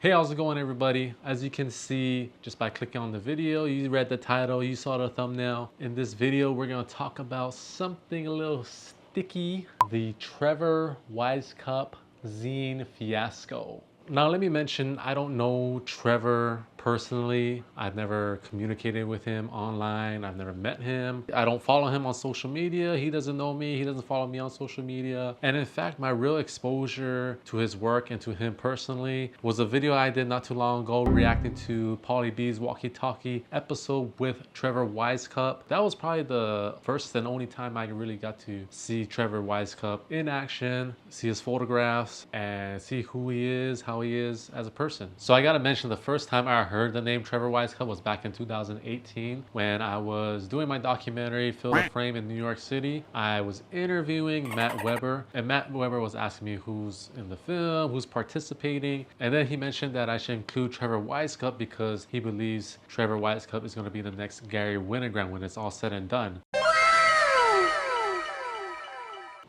Hey, how's it going, everybody? As you can see, just by clicking on the video, you read the title, you saw the thumbnail. In this video, we're gonna talk about something a little sticky, the Trevor Wisecup Zine Fiasco. Now, let me mention, I don't know Trevor personally. I've never communicated with him online. I've never met him. I don't follow him on social media. He doesn't know me. He doesn't follow me on social media. And in fact, my real exposure to his work and to him personally was a video I did not too long ago reacting to Pauly B's Walkie Talkie episode with Trevor Wisecup. That was probably the first and only time I really got to see Trevor Wisecup in action, see his photographs, and see who he is, how he is as a person. So I gotta mention, the first time I heard the name Trevor Wisecup was back in 2018 when I was doing my documentary Fill the Frame in New York City. I was interviewing Matt Weber, and Matt Weber was asking me who's in the film, who's participating, and then he mentioned that I should include Trevor Wisecup because he believes Trevor Wisecup is going to be the next Gary Winogrand when it's all said and done.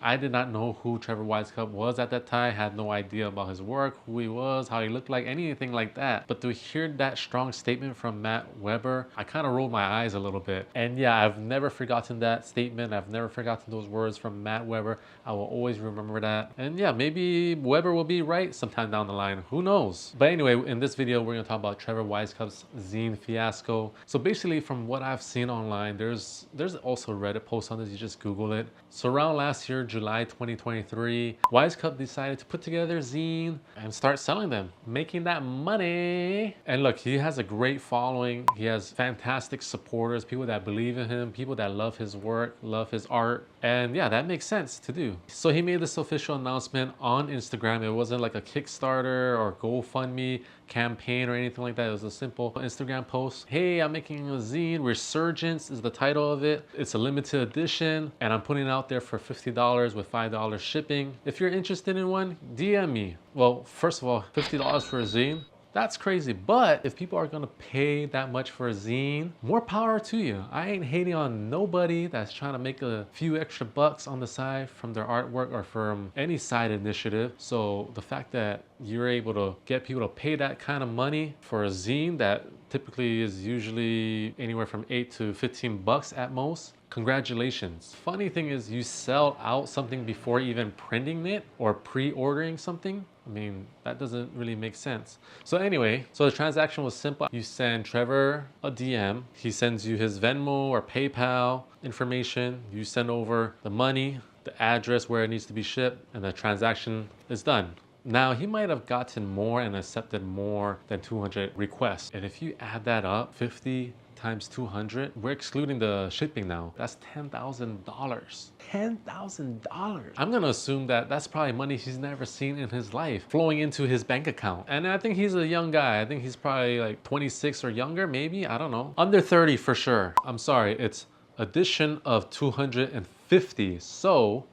I did not know who Trevor Wisecup was at that time. I had no idea about his work, who he was, how he looked like, anything like that. But to hear that strong statement from Matt Weber, I kind of rolled my eyes a little bit. And yeah, I've never forgotten that statement. I've never forgotten those words from Matt Weber. I will always remember that. And yeah, maybe Weber will be right sometime down the line. Who knows? But anyway, in this video, we're going to talk about Trevor Wisecup's Zine Fiasco. So basically, from what I've seen online, there's also a Reddit post on this. You just Google it. So around last year, July 2023, Wisecup decided to put together zine and start selling them, making that money. And look, he has a great following. He has fantastic supporters, people that believe in him, people that love his work, love his art. And yeah, that makes sense to do. So he made this official announcement on Instagram. It wasn't like a Kickstarter or GoFundMe campaign or anything like that. It was a simple Instagram post. Hey, I'm making a zine. Resurgence is the title of it. It's a limited edition and I'm putting it out there for $50 with $5 shipping. If you're interested in one, DM me. Well, first of all, $50 for a zine, that's crazy. But if people are gonna pay that much for a zine, more power to you. I ain't hating on nobody that's trying to make a few extra bucks on the side from their artwork or from any side initiative. So the fact that you're able to get people to pay that kind of money for a zine that typically is usually anywhere from 8 to 15 bucks at most, congratulations. Funny thing is, you sell out something before even printing it or pre-ordering something. I mean, that doesn't really make sense. So anyway, so the transaction was simple. You send Trevor a DM. He sends you his Venmo or PayPal information. You send over the money, the address where it needs to be shipped, and the transaction is done. Now, he might have gotten more and accepted more than 200 requests. And if you add that up, 50 times 200, we're excluding the shipping now. That's $10,000. $10,000. I'm gonna assume that that's probably money he's never seen in his life flowing into his bank account. And I think he's a young guy. I think he's probably like 26 or younger, maybe, I don't know. Under 30 for sure. I'm sorry, it's addition of 250. So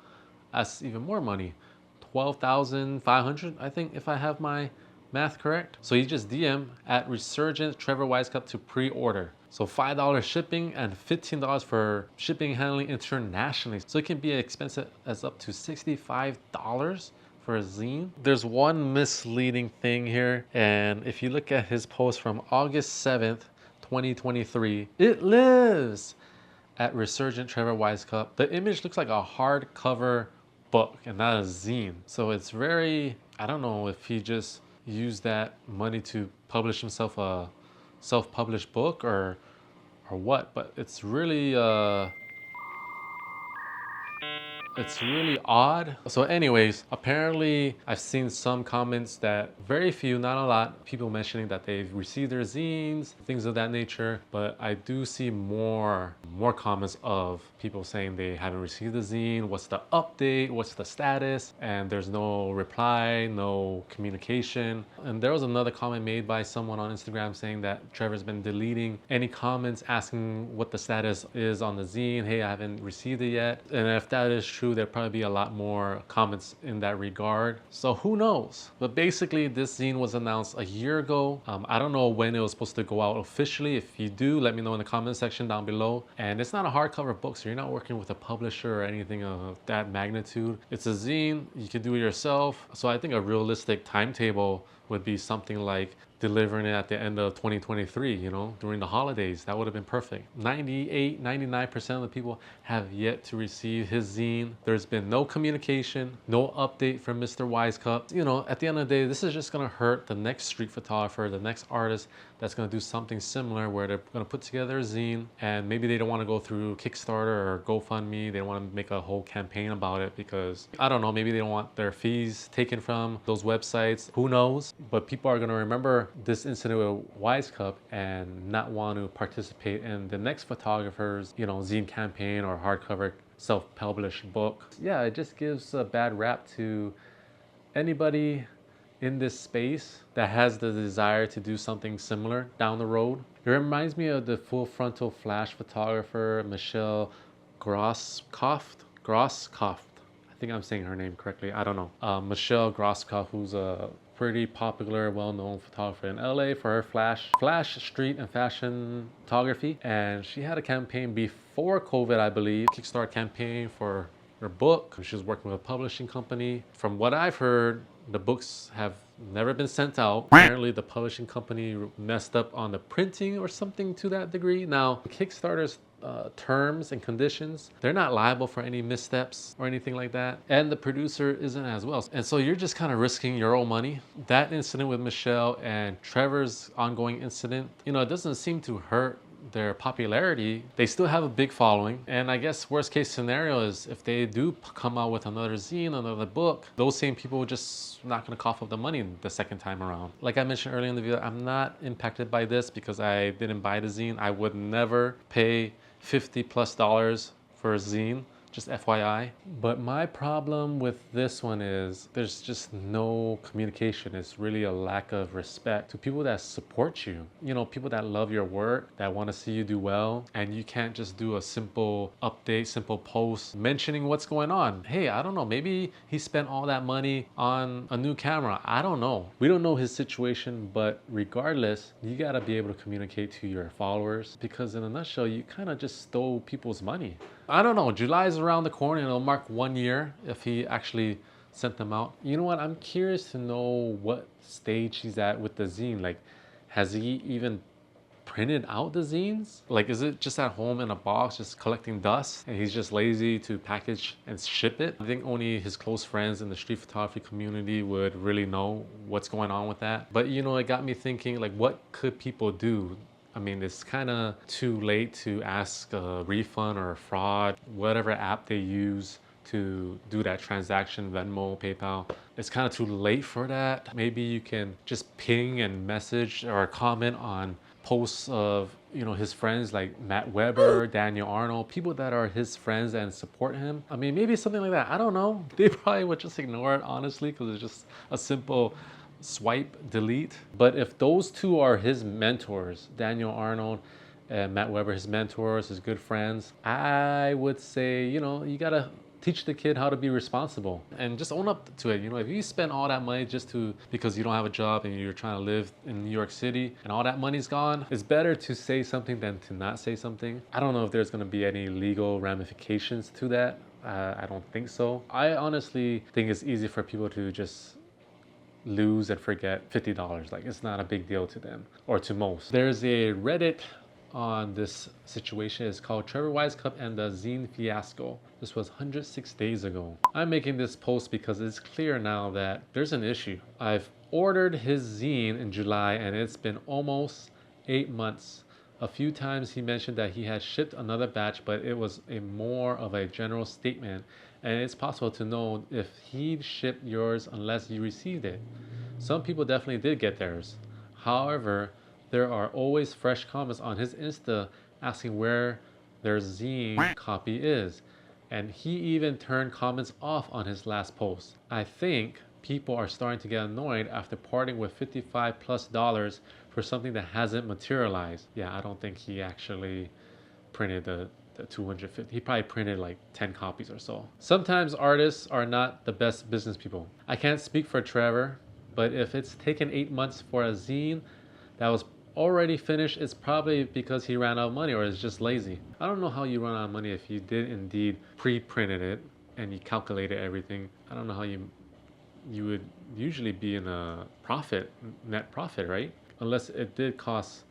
that's even more money. 12,500, I think, if I have my math correct. So you just DM at Resurgence Trevor Wisecup to pre-order. So $5 shipping and $15 for shipping and handling internationally. So it can be expensive as up to $65 for a zine. There's one misleading thing here. And if you look at his post from August 7th, 2023, it lives at Resurgent Trevor Wisecup. The image looks like a hardcover book and not a zine. So it's very, I don't know if he just used that money to publish himself a self-published book or what, but it's really odd. So anyways, apparently I've seen some comments that, very few, not a lot, people mentioning that they've received their zines, things of that nature. But I do see more comments of people saying they haven't received the zine, what's the update, what's the status, and there's no reply, no communication. And there was another comment made by someone on Instagram saying that Trevor's been deleting any comments asking what the status is on the zine. Hey, I haven't received it yet. And if that is true, there'll probably be a lot more comments in that regard. So who knows? But basically, this zine was announced a year ago. I don't know when it was supposed to go out officially. If you do, let me know in the comment section down below. And it's not a hardcover book, so you're not working with a publisher or anything of that magnitude. It's a zine, you can do it yourself. So I think a realistic timetable would be something like delivering it at the end of 2023, you know, during the holidays. That would have been perfect. 98, 99% of the people have yet to receive his zine. There's been no communication, no update from Mr. Wisecup. You know, at the end of the day, this is just gonna hurt the next street photographer, the next artist that's gonna do something similar where they're gonna put together a zine and maybe they don't wanna go through Kickstarter or GoFundMe. They don't wanna make a whole campaign about it because, I don't know, maybe they don't want their fees taken from those websites. Who knows? But people are gonna remember this incident with Wisecup and not want to participate in the next photographer's, you know, zine campaign or hardcover self-published book. Yeah, it just gives a bad rap to anybody in this space that has the desire to do something similar down the road. It reminds me of the full frontal flash photographer Michelle Grosskopf. I think I'm saying her name correctly. I don't know. Michelle Grosskopf, who's a pretty popular, well-known photographer in LA for her flash street and fashion photography. And she had a campaign before COVID, I believe, Kickstarter campaign for her book. She was working with a publishing company. From what I've heard, the books have never been sent out. Apparently the publishing company messed up on the printing or something to that degree. Now, Kickstarter's terms and conditions, they're not liable for any missteps or anything like that, and the producer isn't as well. And so you're just kind of risking your own money. That incident with Michelle and Trevor's ongoing incident, you know, it doesn't seem to hurt their popularity. They still have a big following, and I guess worst case scenario is if they do come out with another zine, another book, those same people just not going to cough up the money the second time around. Like I mentioned earlier in the video, I'm not impacted by this because I didn't buy the zine. I would never pay $50+ for a zine, just FYI. But my problem with this one is there's just no communication. It's really a lack of respect to people that support you. You know, people that love your work, that want to see you do well, and you can't just do a simple update, simple post mentioning what's going on. Hey, I don't know, maybe he spent all that money on a new camera. I don't know. We don't know his situation, but regardless, you gotta be able to communicate to your followers because in a nutshell, you kind of just stole people's money. I don't know, July is around the corner and it'll mark 1 year if he actually sent them out. You know what, I'm curious to know what stage he's at with the zine. Like, has he even printed out the zines? Like, is it just at home in a box just collecting dust and he's just lazy to package and ship it? I think only his close friends in the street photography community would really know what's going on with that. But you know, it got me thinking, like, what could people do? I mean, it's kind of too late to ask a refund or a fraud, whatever app they use to do that transaction, Venmo, PayPal. It's kind of too late for that. Maybe you can just ping and message or comment on posts of, you know, his friends like Matt Weber, Daniel Arnold, people that are his friends and support him. I mean, maybe something like that. I don't know. They probably would just ignore it, honestly, because it's just a simple swipe, delete. But if those two are his mentors, Daniel Arnold and Matt Weber, his mentors, his good friends, I would say, you know, you gotta teach the kid how to be responsible and just own up to it. You know, if you spend all that money just because you don't have a job and you're trying to live in New York City and all that money's gone, it's better to say something than to not say something. I don't know if there's gonna be any legal ramifications to that. I don't think so. I honestly think it's easy for people to just lose and forget $50. Like, it's not a big deal to them, or to most. There's a Reddit on this situation. It's called Trevor Wisecup and the Zine Fiasco. This was 106 days ago. I'm making this post because it's clear now that there's an issue. I've ordered his zine in July and it's been almost 8 months. A few times he mentioned that he had shipped another batch, but it was more of a general statement, and it's possible to know if he shipped yours unless you received it. Some people definitely did get theirs. However, there are always fresh comments on his Insta asking where their zine copy is, and he even turned comments off on his last post. I think people are starting to get annoyed after parting with $55+ for something that hasn't materialized. Yeah, I don't think he actually printed the 250. He probably printed like 10 copies or so. Sometimes artists are not the best business people. I can't speak for Trevor, but if it's taken 8 months for a zine that was already finished, it's probably because he ran out of money or is just lazy. I don't know how you run out of money if you did indeed pre-printed it and you calculated everything. I don't know how you you would usually be in a net profit, right? Unless it did cost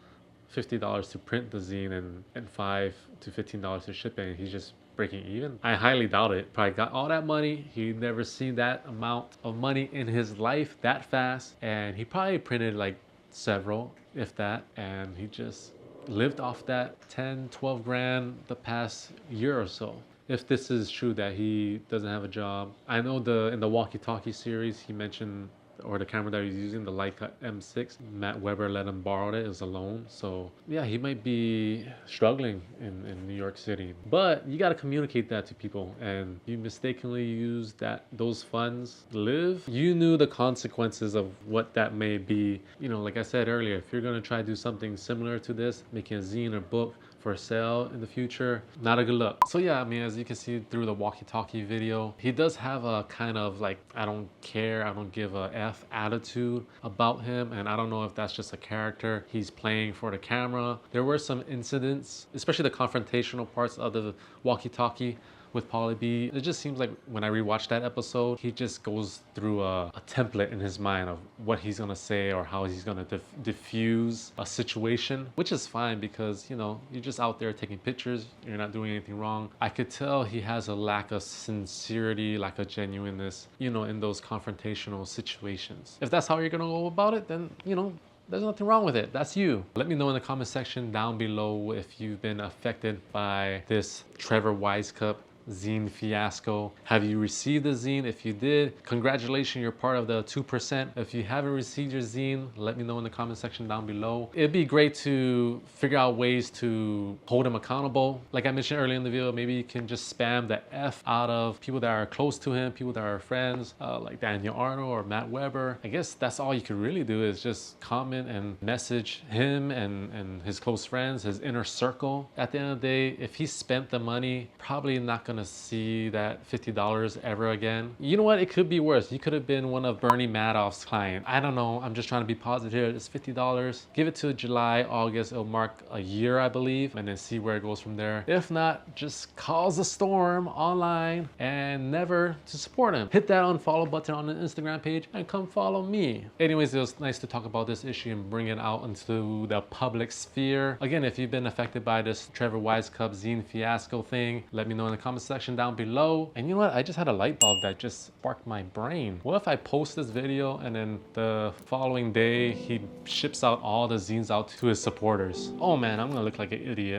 $50 to print the zine and $5 to $15 to ship it, and he's just breaking even. I highly doubt it. Probably got all that money. He never seen that amount of money in his life that fast, and he probably printed like several, if that, and he just lived off that 10, 12 grand the past year or so. If this is true that he doesn't have a job. I know in the walkie-talkie series he mentioned, or the camera that he's using, the Leica M6, Matt Weber let him borrow it. It was a loan. So yeah, he might be struggling in New York City. But you got to communicate that to people, and you mistakenly use those funds to live. You knew the consequences of what that may be. You know, like I said earlier, if you're going to try to do something similar to this, making a zine or book for sale in the future, not a good look. So yeah, I mean, as you can see through the walkie-talkie video, he does have a kind of like, I don't care, I don't give a F attitude about him, and I don't know if that's just a character he's playing for the camera. There were some incidents, especially the confrontational parts of the walkie-talkie with Pauly B. It just seems like when I rewatch that episode, he just goes through a template in his mind of what he's gonna say or how he's gonna diffuse a situation, which is fine because, you know, you're just out there taking pictures, you're not doing anything wrong. I could tell he has a lack of sincerity, lack of genuineness, you know, in those confrontational situations. If that's how you're gonna go about it, then, you know, there's nothing wrong with it. That's you. Let me know in the comment section down below if you've been affected by this Trevor Wisecup zine fiasco. Have you received the zine? If you did, congratulations, you're part of the 2%. If you haven't received your zine, let me know in the comment section down below. It'd be great to figure out ways to hold him accountable. Like I mentioned earlier in the video, maybe you can just spam the F out of people that are close to him, people that are friends, like Daniel Arnold or Matt Weber. I guess that's all you could really do, is just comment and message him and his close friends, his inner circle. At the end of the day, if he spent the money, probably not gonna see that $50 ever again. You know what? It could be worse. You could have been one of Bernie Madoff's clients. I don't know. I'm just trying to be positive. It's $50. Give it to July, August. It'll mark a year, I believe, and then see where it goes from there. If not, just cause a storm online and never to support him. Hit that unfollow button on the Instagram page and come follow me. Anyways, it was nice to talk about this issue and bring it out into the public sphere. Again, if you've been affected by this Trevor Wisecup zine fiasco thing, let me know in the comments section down below. And you know what? I just had a light bulb that just sparked my brain. What if I post this video and then the following day he ships out all the zines out to his supporters? Oh man, I'm gonna look like an idiot.